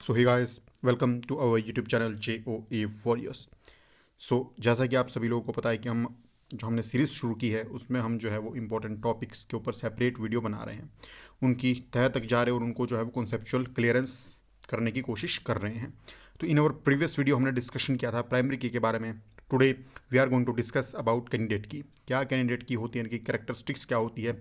So hey guys, welcome to our YouTube channel JOA Warriors. जैसा कि आप सभी लोगों को पता है कि हमने सीरीज़ शुरू की है, उसमें हम जो है वो इम्पोर्टेंट टॉपिक्स के ऊपर सेपरेट वीडियो बना रहे हैं, उनकी तह तक जा रहे हैं और उनको जो है वो कॉन्सेप्चुअल क्लियरेंस करने की कोशिश कर रहे हैं। तो इन आवर प्रीवियस वीडियो हमने डिस्कशन किया था प्राइमरी की के बारे में। Today we are going to discuss about candidate key. क्या कैंडिडेट की होती है, इनकी कैरेक्टरिस्टिक्स क्या होती है।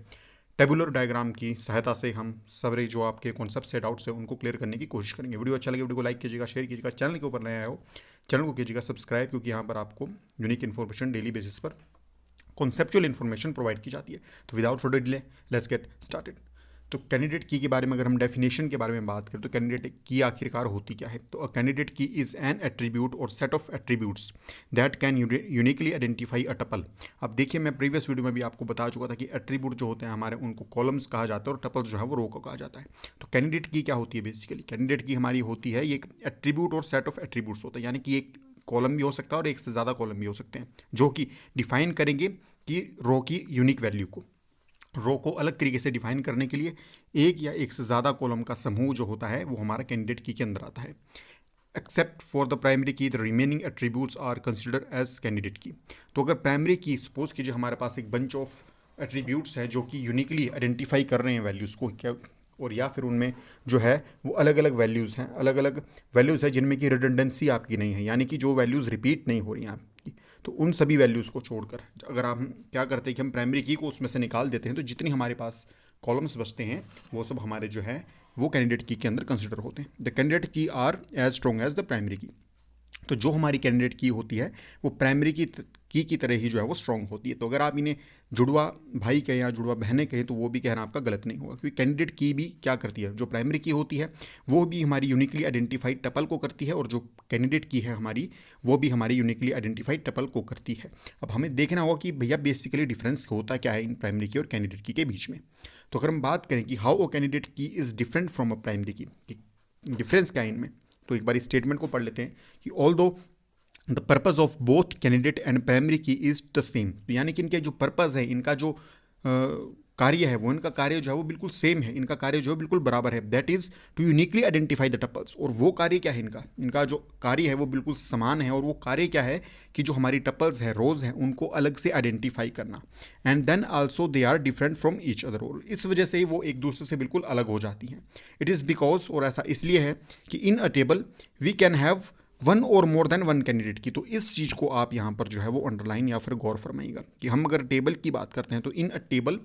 टेबुलर डायग्राम की सहायता से हम सारे जो आपके कॉन्सेप्ट से डाउट्स हैं उनको क्लियर करने की कोशिश करेंगे। वीडियो अच्छा लगे वीडियो को लाइक कीजिएगा, शेयर कीजिएगा। चैनल के ऊपर नए आए हो चैनल को कीजिएगा सब्सक्राइब, क्योंकि यहाँ पर आपको यूनिक इन्फॉर्मेशन डेली बेसिस पर कॉन्सेप्चुअल इन्फॉर्मेशन प्रोवाइड की जाती है। तो without further delay let's get started. तो कैंडिडेट की के बारे में अगर हम डेफिनेशन के बारे में बात करें तो कैंडिडेट की आखिरकार होती क्या है। तो अ कैंडिडेट की is an attribute or set of attributes that can uniquely identify a tuple. अब देखिए, मैं प्रीवियस वीडियो में भी आपको बता चुका था कि एट्रीब्यूट जो होते हैं हमारे, उनको कॉलम्स कहा जाता है और टपल्स जो है वो रो को कहा जाता है। तो कैंडिडेट की क्या होती है बेसिकली, कैंडिडेट की हमारी होती है ये एक attribute or set of attributes होता है, यानी कि एक कॉलम भी हो सकता है और एक से ज़्यादा कॉलम भी हो सकते हैं, जो कि डिफाइन करेंगे कि रो की यूनिक वैल्यू को। रो को अलग तरीके से डिफाइन करने के लिए एक या एक से ज़्यादा कॉलम का समूह जो होता है वो हमारा कैंडिडेट की के अंदर आता है। Except for the primary key the remaining attributes are consider as candidate key. तो अगर प्राइमरी की सपोज कीजिए हमारे पास एक बंच ऑफ एट्रीब्यूट्स है जो कि यूनिकली आइडेंटिफाई कर रहे हैं वैल्यूज़ को, क्या और या फिर उनमें जो है वो अलग अलग वैल्यूज़ हैं, अलग अलग वैल्यूज़ है जिनमें कि रिडंडेंसी आपकी नहीं है, यानी कि जो वैल्यूज़ रिपीट नहीं हो रही हैं आपकी। तो उन सभी वैल्यूज़ को छोड़कर अगर हम क्या करते हैं कि हम प्राइमरी की को उसमें से निकाल देते हैं, तो जितनी हमारे पास कॉलम्स बचते हैं वो सब हमारे जो है वो कैंडिडेट की के अंदर कंसिडर होते हैं। The candidate key are as strong as the primary key. तो जो हमारी कैंडिडेट की होती है वो प्राइमरी की तरह ही जो है वो स्ट्रांग होती है। तो अगर आप इन्हें जुड़वा भाई कहें या जुड़वा बहनें कहें तो वो भी कहना आपका गलत नहीं होगा, क्योंकि कैंडिडेट की भी क्या करती है, जो प्राइमरी की होती है वो भी हमारी यूनिकली आइडेंटिफाइड टपल को करती है, और जो कैंडिडेट की है हमारी वो भी हमारी यूनिकली आइडेंटिफाइड टपल को करती है। अब हमें देखना होगा कि भैया बेसिकली डिफरेंस होता क्या है इन प्राइमरी की और कैंडिडेट की के बीच में। तो अगर हम बात करें कि हाउ अ कैंडिडेट की is different from a primary की, डिफरेंस क्या है इनमें, तो एक बार स्टेटमेंट को पढ़ लेते हैं कि ऑल दो the purpose of both candidate and primary की इज द सेम। तो यानी कि इनके जो पर्पज़ है, इनका जो कार्य है वो, इनका कार्य जो है वो बिल्कुल सेम है, इनका कार्य जो है बिल्कुल बराबर है। That is to uniquely identify the tuples. और वो कार्य क्या है इनका, इनका जो कार्य है वो बिल्कुल समान है, और वो कार्य क्या है कि जो हमारी टपल्स है, रोज हैं, उनको अलग से आइडेंटिफाई करना। And then also they are different from each other, और इस वजह से ही वो एक दूसरे से बिल्कुल अलग हो जाती हैं। इट इज़ बिकॉज, और ऐसा इसलिए है कि in a table we can have one or more then one candidate key. तो इस चीज़ को आप यहाँ पर जो है वो अंडरलाइन या फिर गौर फरमाइएगा कि हम अगर टेबल की बात करते हैं तो in a table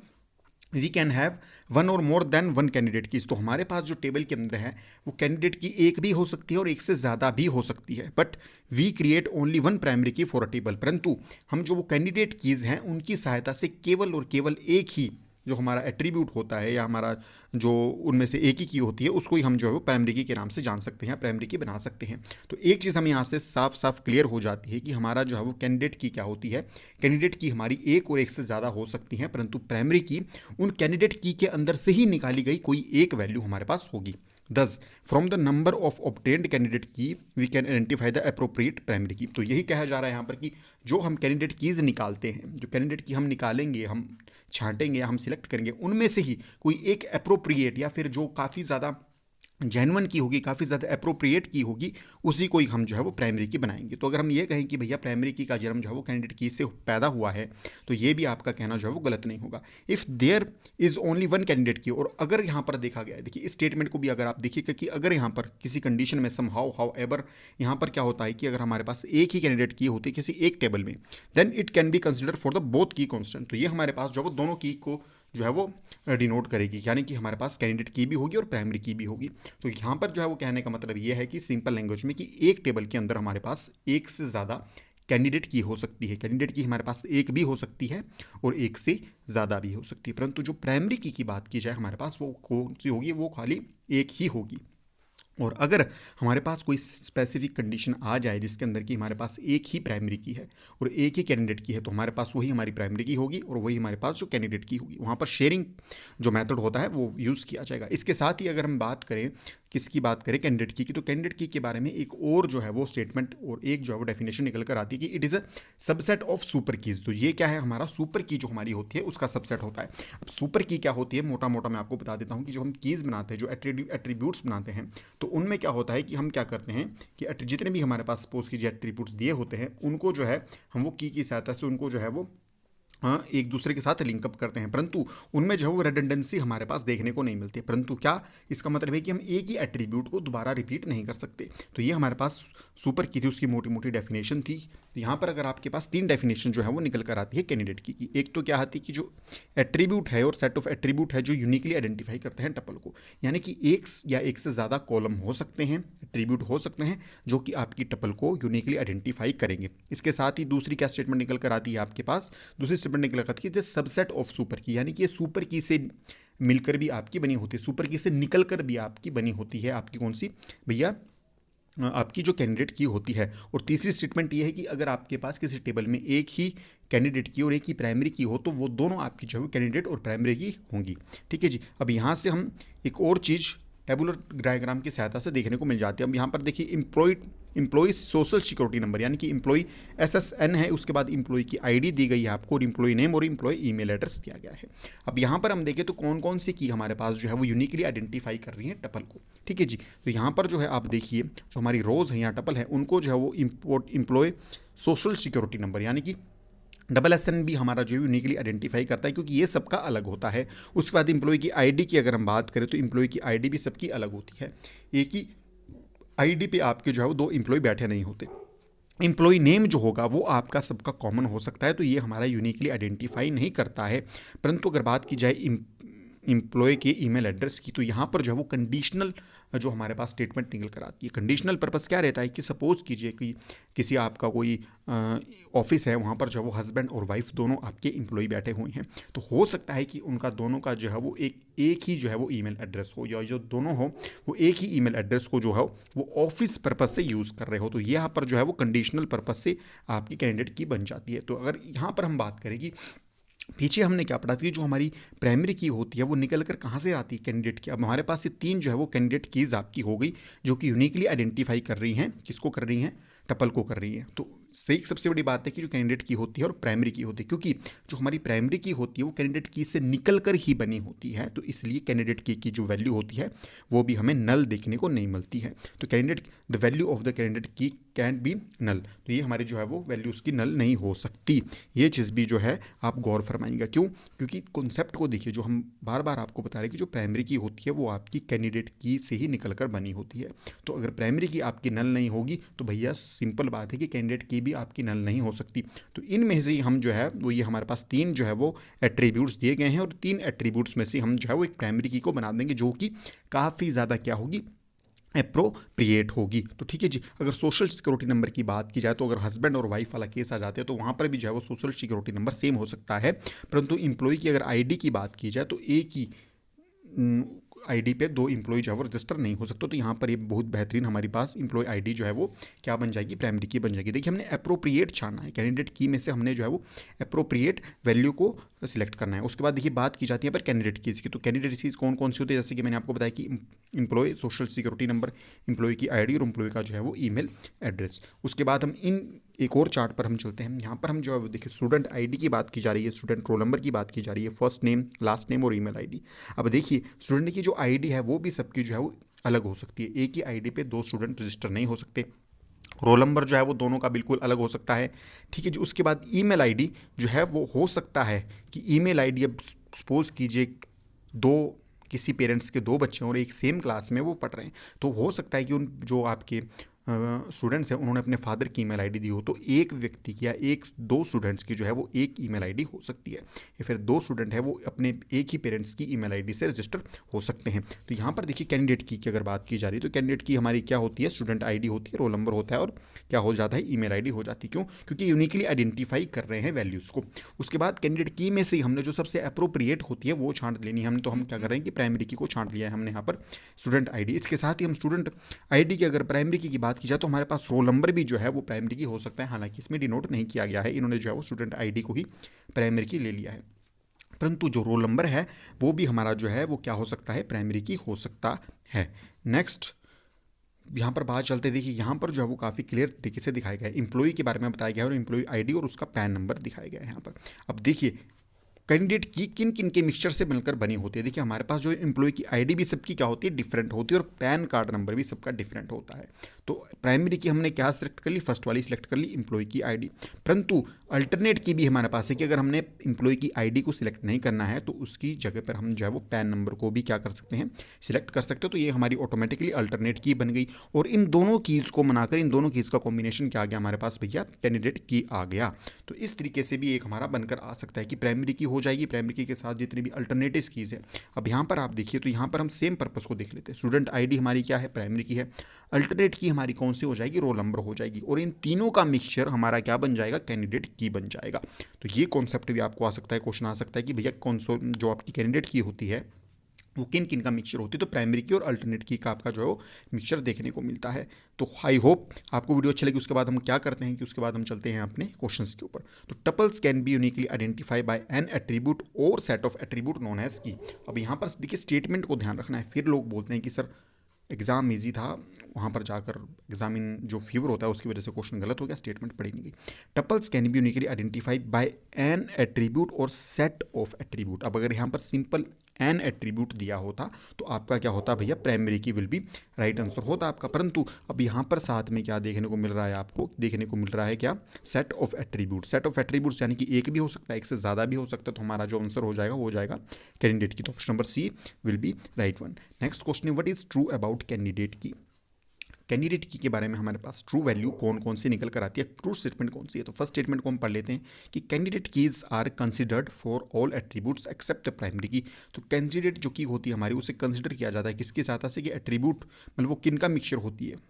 we can have one or more then one candidate key. तो हमारे पास जो टेबल के अंदर है वो कैंडिडेट की एक भी हो सकती है और एक से ज़्यादा भी हो सकती है, but we create only one primary key for a table. परंतु हम जो वो कैंडिडेट कीज़ हैं उनकी सहायता से केवल और केवल एक ही जो हमारा एट्रीब्यूट होता है या हमारा जो उनमें से एक ही की होती है उसको ही हम जो है वो प्राइमरी की के नाम से जान सकते हैं, प्राइमरी की बना सकते हैं। तो एक चीज़ हमें यहाँ से साफ साफ क्लियर हो जाती है कि हमारा जो है वो कैंडिडेट की क्या होती है। कैंडिडेट की हमारी एक और एक से ज़्यादा हो सकती हैं, परंतु प्राइमरी की उन कैंडिडेट की के अंदर से ही निकाली गई कोई एक वैल्यू हमारे पास होगी। Thus from the number of obtained candidate key we can identify the appropriate primary key. तो यही कहा जा रहा है यहाँ पर कि जो हम कैंडिडेट कीज निकालते हैं, जो कैंडिडेट की हम निकालेंगे, हम छांटेंगे, हम सिलेक्ट करेंगे, उनमें से ही कोई एक अप्रोप्रिएट या फिर जो काफ़ी ज़्यादा जेन्युइन की होगी, काफ़ी ज़्यादा अप्रोप्रिएट की होगी, उसी को ही हम जो है वो प्राइमरी की बनाएंगे। तो अगर हम ये कहें कि भैया प्राइमरी की का जन्म जो है वो कैंडिडेट की से पैदा हुआ है, तो ये भी आपका कहना जो है वो गलत नहीं होगा। If there is only one candidate key, और अगर यहाँ पर देखा गया है, देखिए इस स्टेटमेंट को भी अगर आप देखिएगा कि अगर यहाँ पर किसी कंडीशन में समहाउ हाउ एवर यहाँ पर क्या होता है कि अगर हमारे पास एक ही कैंडिडेट की होती है किसी एक टेबल में, then it can be consider for the both key constant. तो ये हमारे पास जो है वो दोनों की को जो है वो डिनोट करेगी, यानी कि हमारे पास कैंडिडेट की भी होगी और प्राइमरी की भी होगी। तो यहाँ पर जो है वो कहने का मतलब ये है कि सिंपल लैंग्वेज में कि एक टेबल के अंदर हमारे पास एक से ज़्यादा कैंडिडेट की हो सकती है। कैंडिडेट की हमारे पास एक भी हो सकती है और एक से ज़्यादा भी हो सकती है, परंतु जो प्राइमरी की बात की जाए हमारे पास वो कौन सी होगी, वो खाली एक ही होगी। और अगर हमारे पास कोई स्पेसिफिक कंडीशन आ जाए जिसके अंदर कि हमारे पास एक ही प्राइमरी की है और एक ही कैंडिडेट की है, तो हमारे पास वही हमारी प्राइमरी की होगी और वही हमारे पास जो कैंडिडेट की होगी। वहाँ पर शेयरिंग जो मेथड होता है वो यूज़ किया जाएगा। इसके साथ ही अगर हम बात करें किसकी बात करें, कैंडिडेट की, तो कैंडिडेट की के बारे में एक और जो है वो स्टेटमेंट और एक जो है वो डेफिनेशन निकल कर आती है कि it is a subset of super keys. तो ये क्या है, हमारा सुपर की जो हमारी होती है उसका सबसेट होता है। अब सुपर की क्या होती है, मोटा मोटा मैं आपको बता देता हूँ कि जो हम कीज बनाते हैं, जो एट्रीब्यूट्स बनाते हैं, तो उनमें क्या होता है कि हम क्या करते हैं कि जितने भी हमारे पास सपोज कीजिए एट्रीब्यूट्स दिए होते हैं, उनको जो है हम वो की सहायता से उनको जो है वो एक दूसरे के साथ लिंकअप करते हैं, परंतु उनमें जो है वो रेडंडेंसी हमारे पास देखने को नहीं मिलती है। परंतु क्या इसका मतलब है कि हम एक ही एट्रीब्यूट को दोबारा रिपीट नहीं कर सकते। तो ये हमारे पास सुपर की थी, उसकी मोटी मोटी डेफिनेशन थी। तो यहाँ पर अगर आपके पास 3 डेफिनेशन जो है वो निकल कर आती है कैंडिडेट की। एक तो क्या आती है कि जो एट्रीब्यूट है और सेट ऑफ एट्रीब्यूट है जो यूनिकली आइडेंटिफाई करते हैं टपल को, यानी कि एक या एक से ज़्यादा कॉलम हो सकते हैं, एट्रीब्यूट हो सकते हैं जो कि आपकी टपल को यूनिकली आइडेंटिफाई करेंगे। इसके साथ ही दूसरी क्या स्टेटमेंट निकल कर आती है आपके पास, दूसरी स्टेटमेंट निकल कर आती है सबसेट ऑफ सुपर की, यानी कि ये सुपर की से मिलकर भी आपकी बनी होती है, सुपर की से निकल कर भी आपकी बनी होती है। आपकी कौन सी भैया, आपकी जो कैंडिडेट की होती है। और तीसरी स्टेटमेंट ये है कि अगर आपके पास किसी टेबल में एक ही कैंडिडेट की और एक ही प्राइमरी की हो तो वो दोनों आपकी जो है कैंडिडेट और प्राइमरी की होंगी। ठीक है जी। अब यहाँ से हम एक और चीज़ टेबुलर डायग्राम की सहायता से देखने को मिल जाती है। अब यहाँ पर देखिए इम्प्लॉय सोशल सिक्योरिटी नंबर, यानी कि इम्प्लॉय SSN है, उसके बाद इम्प्लॉय की आईडी दी गई है आपको और इम्प्लॉय नेम और इम्प्लॉय ईमेल एड्रेस दिया गया है। अब यहाँ पर हम देखें तो कौन कौन सी की हमारे पास जो है वो यूनिकली आइडेंटिफाई कर रही है टपल को। ठीक है जी। तो यहाँ पर जो है आप देखिए जो हमारी रोज है यहाँ टपल है, उनको जो है वो इम्प्लॉय सोशल सिक्योरिटी नंबर, यानी कि SSN भी हमारा जो है यूनिकली आइडेंटिफाई करता है, क्योंकि ये सबका अलग होता है। उसके बाद इम्प्लॉय की आईडी की अगर हम बात करें तो इम्प्लॉय की आईडी भी सबकी अलग होती है। एक ही आईडी पे आपके जो है वो 2 इम्प्लॉय बैठे नहीं होते। इम्प्लॉय नेम जो होगा वो आपका सबका कॉमन हो सकता है, तो ये हमारा यूनिकली आइडेंटिफाई नहीं करता है। परंतु अगर बात की जाए इम्प्लॉय के ईमेल एड्रेस की, तो यहाँ पर जो है वो कंडीशनल जो हमारे पास स्टेटमेंट निकल कर आती है। कंडीशनल पर्पस क्या रहता है कि सपोज कीजिए कि किसी आपका कोई ऑफिस है, वहाँ पर जो है वो हस्बैंड और वाइफ दोनों आपके इम्प्लॉय बैठे हुए हैं, तो हो सकता है कि उनका दोनों का जो है वो एक ही जो है वो ईमेल एड्रेस हो, या जो दोनों हो वो एक ही ईमेल एड्रेस को जो है वो ऑफिस पर्पस से यूज़ कर रहे हो, तो यहाँ पर जो है वो कंडीशनल पर्पस से आपकी कैंडिडेट की बन जाती है। तो अगर यहाँ पर हम बात करें कि पीछे हमने क्या पढ़ा था कि जो हमारी प्राइमरी की होती है वो निकल कर कहाँ से आती है कैंडिडेट की। अब हमारे पास ये 3 जो है वो कैंडिडेट कीज आपकी हो गई जो कि यूनिकली आइडेंटिफाई कर रही हैं, किसको कर रही हैं, टपल को कर रही हैं। तो सही सबसे बड़ी बात है कि जो कैंडिडेट की होती है और प्राइमरी की होती है, क्योंकि जो हमारी प्राइमरी की होती है वो कैंडिडेट की से निकल कर ही बनी होती है, तो इसलिए कैंडिडेट की जो वैल्यू होती है वो भी हमें नल देखने को नहीं मिलती है। तो candidate the value of the candidate की कैन बी नल, तो ये हमारी जो है वो वैल्यू उसकी नल नहीं हो सकती। ये चीज़ भी जो है आप गौर फरमाएंगे। क्यों? क्योंकि कॉन्सेप्ट को देखिए, जो हम बार बार आपको बता रहे हैं कि जो प्राइमरी की होती है वो आपकी कैंडिडेट की से ही निकल कर बनी होती है। तो अगर प्राइमरी की आपकी नल नहीं होगी तो भैया सिंपल बात है कि कैंडिडेट की भी आपकी नल नहीं हो सकती। तो इनमें से हम जो है वो ये हमारे पास 3 जो है वो एट्रीब्यूट्स दिए गए हैं और 3 एट्रीब्यूट्स में से हम जो है वो एक प्राइमरी की को बना देंगे जो कि काफ़ी ज़्यादा क्या होगी, एप्रोप्रिएट होगी। तो ठीक है जी। अगर सोशल सिक्योरिटी नंबर की बात की जाए तो अगर हस्बैंड और वाइफ वाला केस आ जाते हैं तो वहाँ पर भी जो है वो सोशल सिक्योरिटी नंबर सेम हो सकता है, परंतु इम्प्लॉय की अगर आईडी की बात की जाए तो एक ही आईडी पे 2 इम्प्लॉय जो है वो रजिस्टर नहीं हो सकता। तो यहाँ पर ये बहुत बेहतरीन हमारे पास इम्प्लॉय आईडी जो है वो क्या बन जाएगी, प्राइमरी की बन जाएगी। देखिए हमने एप्रोप्रिएट छाना है, कैंडिडेट की में से हमने जो है वो एप्रोप्रिएट वैल्यू को सिलेक्ट करना है। उसके बाद देखिए बात की जाती है पर कैंडिडेट कीज़ की, तो कैंडिडेट कीज़ कौन कौन सी होती है, जैसे कि मैंने आपको बताया कि employee social security number, employee की आईडी और इम्प्लॉय का जो है वो ईमेल एड्रेस। उसके बाद हम इन एक और चार्ट पर हम चलते हैं। यहाँ पर हम जो है वो देखिए स्टूडेंट आईडी की बात की जा रही है, स्टूडेंट रोल नंबर की बात की जा रही है, फर्स्ट नेम, लास्ट नेम और ईमेल आईडी। अब देखिए स्टूडेंट की जो आईडी है वो भी सबकी जो है वो अलग हो सकती है। एक ही आईडी पे 2 स्टूडेंट रजिस्टर नहीं हो सकते। रोल नंबर जो है वो दोनों का बिल्कुल अलग हो सकता है। ठीक है जी। उसके बाद ईमेल आईडी जो है वो हो सकता है कि ईमेल आईडी, अब सपोज कीजिए 2 किसी पेरेंट्स के 2 बच्चे और एक सेम क्लास में वो पढ़ रहे हैं, तो हो सकता है कि उन जो आपके स्टूडेंट्स हैं उन्होंने अपने फादर की ईमेल आईडी दी हो, तो एक व्यक्ति की या 2 स्टूडेंट्स की जो है वो एक ईमेल आईडी हो सकती है, या फिर 2 स्टूडेंट है वो अपने एक ही पेरेंट्स की ईमेल आईडी से रजिस्टर हो सकते हैं। तो यहाँ पर देखिए कैंडिडेट की अगर बात की जा रही है तो कैंडिडेट की हमारी क्या होती है, स्टूडेंट आईडी होती है, रोल नंबर होता है और क्या हो जाता है, ईमेल आईडी हो जाती है। क्यों? क्योंकि यूनिकली आइडेंटिफाई कर रहे हैं वैल्यूज़ को। उसके बाद कैंडिडेट की में से हमने जो सबसे अप्रोप्रिएट होती है वो छांट लेनी है हमने, तो हम क्या कर रहे हैं कि प्राइमरी की को छांट लिया है हमने यहाँ पर स्टूडेंट आईडी। इसके साथ ही हम स्टूडेंट आईडी की अगर प्राइमरी की बात की जाए तो हमारे पास रोल नंबर भी जो है वो प्राइमरी की हो सकता है, हालांकि इसमें डिनोट नहीं किया गया है, इन्होंने जो है वो स्टूडेंट आईडी को ही प्राइमरी की ले लिया है। परंतु जो रोल नंबर है वो भी हमारा जो है वो क्या हो सकता है, प्राइमरी की हो सकता है। नेक्स्ट यहाँ पर बात चलते, देखिए यहाँ पर जो है वो काफ़ी क्लियर तरीके से दिखाया गया है, एम्प्लॉय के बारे में बताया गया है और एम्प्लॉय आईडी और उसका पैन नंबर दिखाया गया है यहाँ पर। अब देखिए कैंडिडेट की किन किन के मिक्सचर से मिलकर बनी होती है। देखिए हमारे पास जो एम्प्लॉय की आईडी भी सबकी क्या होती है, डिफरेंट होती है, और पैन कार्ड नंबर भी सबका डिफरेंट होता है। तो प्राइमरी की हमने क्या सिलेक्ट कर ली, फर्स्ट वाली सिलेक्ट कर ली, एम्प्लॉय की आईडी। परंतु अल्टरनेट की भी हमारे पास है कि अगर हमने एम्प्लॉय की आईडी को सिलेक्ट नहीं करना है तो उसकी जगह पर हम जो है वो पैन नंबर को भी क्या कर सकते हैं, सिलेक्ट कर सकते हो। तो ये हमारी ऑटोमेटिकली अल्टरनेट की बन गई, और इन दोनों कीज़ को बनाकर इन दोनों कीज़ का कॉम्बिनेशन क्या आ गया हमारे पास भैया, कैंडिडेट की आ गया। तो इस तरीके से भी एक हमारा बनकर आ सकता है कि प्राइमरी की हो जाएगी, प्राइमरी की साथ जितनी भी अल्टरनेटिव कीज़ है। अब यहाँ पर आप देखिए तो यहाँ पर हम सेम पर्पस को देख लेते हैं। स्टूडेंट आईडी हमारी क्या है, प्राइमरी की है। अल्टरनेट की हमारी कौन सी हो जाएगी, रोल नंबर हो जाएगी, और इन तीनों का मिक्सचर हमारा क्या बन जाएगा, कैंडिडेट की बन जाएगा। तो ये कॉन्सेप्ट भी आपको आ सकता है, क्वेश्चन आ सकता है कि भैया कौन सो जो आपकी कैंडिडेट की होती है वो किन किन का मिक्सचर होती है। तो प्राइमरी की और अल्टरनेट की का आपका जो है वो मिक्सचर देखने को मिलता है। तो आई होप आपको वीडियो अच्छी लगी। उसके बाद हम क्या करते हैं कि उसके बाद हम चलते हैं अपने क्वेश्चंस के ऊपर। तो tuples can be uniquely identify by an attribute or set of attribute known as key. अब यहाँ पर देखिए स्टेटमेंट को ध्यान रखना है। फिर लोग बोलते हैं कि सर एग्ज़ाम ईजी था, वहाँ पर जाकर एग्जाम इन जो फीवर होता है उसकी वजह से क्वेश्चन गलत हो गया, स्टेटमेंट पढ़ी नहीं गई। Tuples can be uniquely identify by an attribute or set of attribute. अब अगर यहाँ पर सिंपल एन एट्रीब्यूट दिया होता तो आपका क्या होता भैया, प्राइमरी की विल बी राइट आंसर होता आपका। परंतु अब यहाँ पर साथ में क्या देखने को मिल रहा है, आपको देखने को मिल रहा है क्या, set of attribute. Set of attributes यानी कि एक भी हो सकता है, एक से ज़्यादा भी हो सकता है। तो हमारा जो आंसर हो जाएगा वो हो जाएगा कैंडिडेट की। तो option number C will be right one. Next question है, what is true about candidate key. Candidate key के बारे में हमारे पास ट्रू वैल्यू कौन कौन सी निकल कर आती है, ट्रू स्टेटमेंट कौन सी है। तो फर्स्ट स्टेटमेंट को हम पढ़ लेते हैं कि candidate keys are considered for all attributes except the primary key. तो कैंडिडेट जो की होती है हमारी उसे कंसिडर किया जाता है किसके साथ से, कि एट्रीब्यूट मतलब वो किन का मिक्सचर होती है,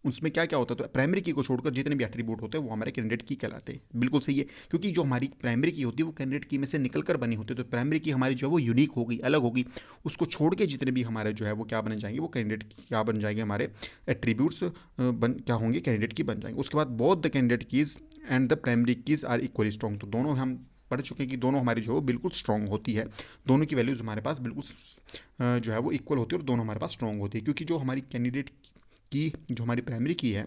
उसमें क्या क्या होता है। तो प्राइमरी की को छोड़कर जितने भी एट्रीब्यूट होते हैं वो हमारे कैंडिडेट की कहलाते हैं। बिल्कुल सही है, क्योंकि जो हमारी प्राइमरी की होती है वो कैंडिडेट की में से निकल कर बनी होती है। तो प्राइमरी की हमारी जो है वो यूनिक होगी, अलग होगी। उसको छोड़ के जितने भी हमारे जो है वो क्या बन जाएंगे, वो कैंडिडेट की क्या बन जाएंगे, हमारे एट्रीब्यूट्स बन क्या होंगे, कैंडिडेट की बन जाएंगे। उसके बाद both the candidate keys and the primary keys are equally strong. तो दोनों हम पढ़ चुके हैं कि दोनों हमारी जो है बिल्कुल स्ट्रॉन्ग होती है, दोनों की वैल्यूज़ हमारे पास बिल्कुल जो है वो इक्वल होती है और दोनों हमारे पास स्ट्रॉन्ग होती है। क्योंकि जो हमारी कैंडिडेट की जो हमारी प्राइमरी की है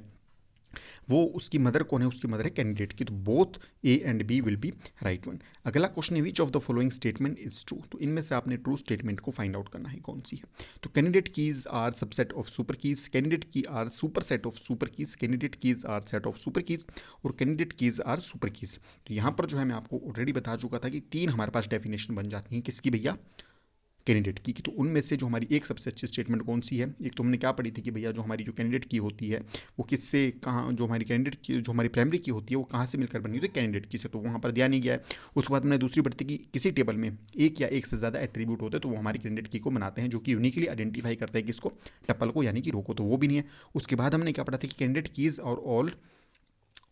वो उसकी मदर कौन है, उसकी मदर है कैंडिडेट की। तो both A and B will be right one. अगला क्वेश्चन है, which of the following statement is true. तो इनमें से आपने ट्रू स्टेटमेंट को फाइंड आउट करना है कौन सी है। तो candidate keys are subset of super keys, candidate key are super set of super keys, candidate keys are set of super keys, और candidate keys are super keys. तो यहाँ पर जो है मैं आपको ऑलरेडी बता चुका था कि तीन हमारे पास डेफिनेशन बन जाती हैं किसकी भैया, कैंडिडेट की। तो उनमें से जो हमारी एक सबसे अच्छी स्टेटमेंट कौन सी है, एक तो हमने क्या पढ़ी थी कि भैया जो हमारी जो कैंडिडेट की होती है वो किससे कहाँ, जो हमारी कैंडिडेट की जो हमारी प्राइमरी की होती है वो कहाँ से मिलकर बनी होती है, कैंडिडेट की से। तो वहाँ पर दिया नहीं गया है। उसके बाद हमने दूसरी पढ़ी थी कि किसी टेबल में एक या एक से ज़्यादा एट्रीब्यूट होते हैं तो वो हमारी कैंडिडेट की को बनाते हैं, जो कि यूनिकली आइडेंटिफाई करते हैं किसको, टपल को यानी कि रो को। तो वो भी नहीं है। उसके बाद हमने क्या पढ़ा था कि कैंडिडेट कीज और ऑल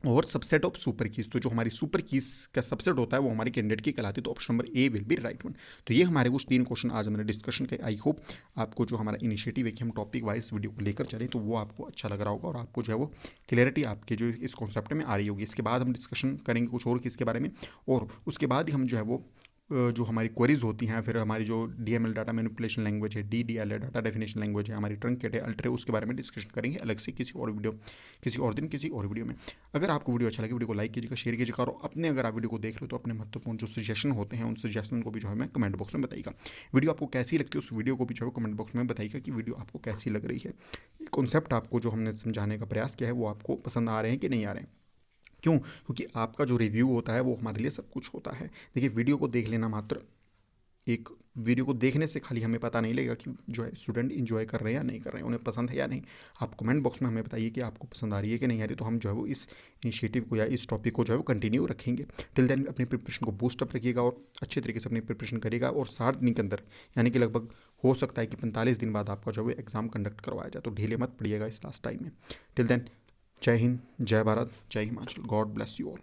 और सबसेट ऑफ सुपर कीज। तो जो हमारी सुपर कीज का सबसेट होता है वो हमारी कैंडिडेट की कहलाती है। तो option number A will be right one. तो ये हमारे कुछ तीन क्वेश्चन आज हमने डिस्कशन के। आई होप आपको जो हमारा इनिशिएटिव है कि हम टॉपिक वाइज वीडियो को लेकर चलें तो वो आपको अच्छा लग रहा होगा और आपको जो है वो क्लियरिटी आपके जो इस कॉन्सेप्ट में आ रही होगी। इसके बाद हम डिस्कशन करेंगे कुछ और किसके बारे में, और उसके बाद ही हम जो है वो जो हमारी क्वेरीज होती हैं, फिर हमारी जो DML डाटा मैनिपुलेशन लैंग्वेज है, DDL है डाटा डेफिनेशन लैंग्वेज है, हमारी ट्रंकेट है, अल्टर है, उसके बारे में डिस्कशन करेंगे अलग से किसी और वीडियो, किसी और दिन, किसी और वीडियो में। अगर आपको वीडियो अच्छा लगे वीडियो को लाइक कीजिएगा, शेयर कीजिएगा, और अपने अगर आप वीडियो को देख रहे हो तो अपने महत्वपूर्ण जो सजेशन होते हैं उन सजेशन को भी जो है मैं कमेंट बॉक्स में बताइएगा। वीडियो आपको कैसी लगती है उस वीडियो को भी जो है कमेंट बॉक्स में बताइएगा कि वीडियो आपको कैसी लग रही है, कॉन्सेप्ट आपको जो हमने समझाने का प्रयास किया है वो आपको पसंद आ रहे हैं कि नहीं आ रहे हैं। क्यों? क्योंकि आपका जो रिव्यू होता है वो हमारे लिए सब कुछ होता है। देखिए वीडियो को देख लेना मात्र, एक वीडियो को देखने से खाली हमें पता नहीं लगेगा कि जो है स्टूडेंट इंजॉय कर रहे हैं या नहीं कर रहे हैं, उन्हें पसंद है या नहीं। आप कमेंट बॉक्स में हमें बताइए कि आपको पसंद आ रही है कि नहीं आ रही, तो हम जो है वो इस इनिशिएटिव को या इस टॉपिक को जो है वो कंटिन्यू रखेंगे। टिल देन अपनी प्रिपरेशन को बूस्ट अप रखिएगा और अच्छे तरीके से अपनी प्रिपरेशन करिएगा, और 60 दिन के अंदर यानी कि लगभग हो सकता है कि 45 दिन बाद आपका जो है एग्जाम कंडक्ट करवाया जाए। तो ढीले मत पड़िएगा इस लास्ट टाइम में। टिल देन जय हिंद, जय भारत, जय Himachal. God bless you all.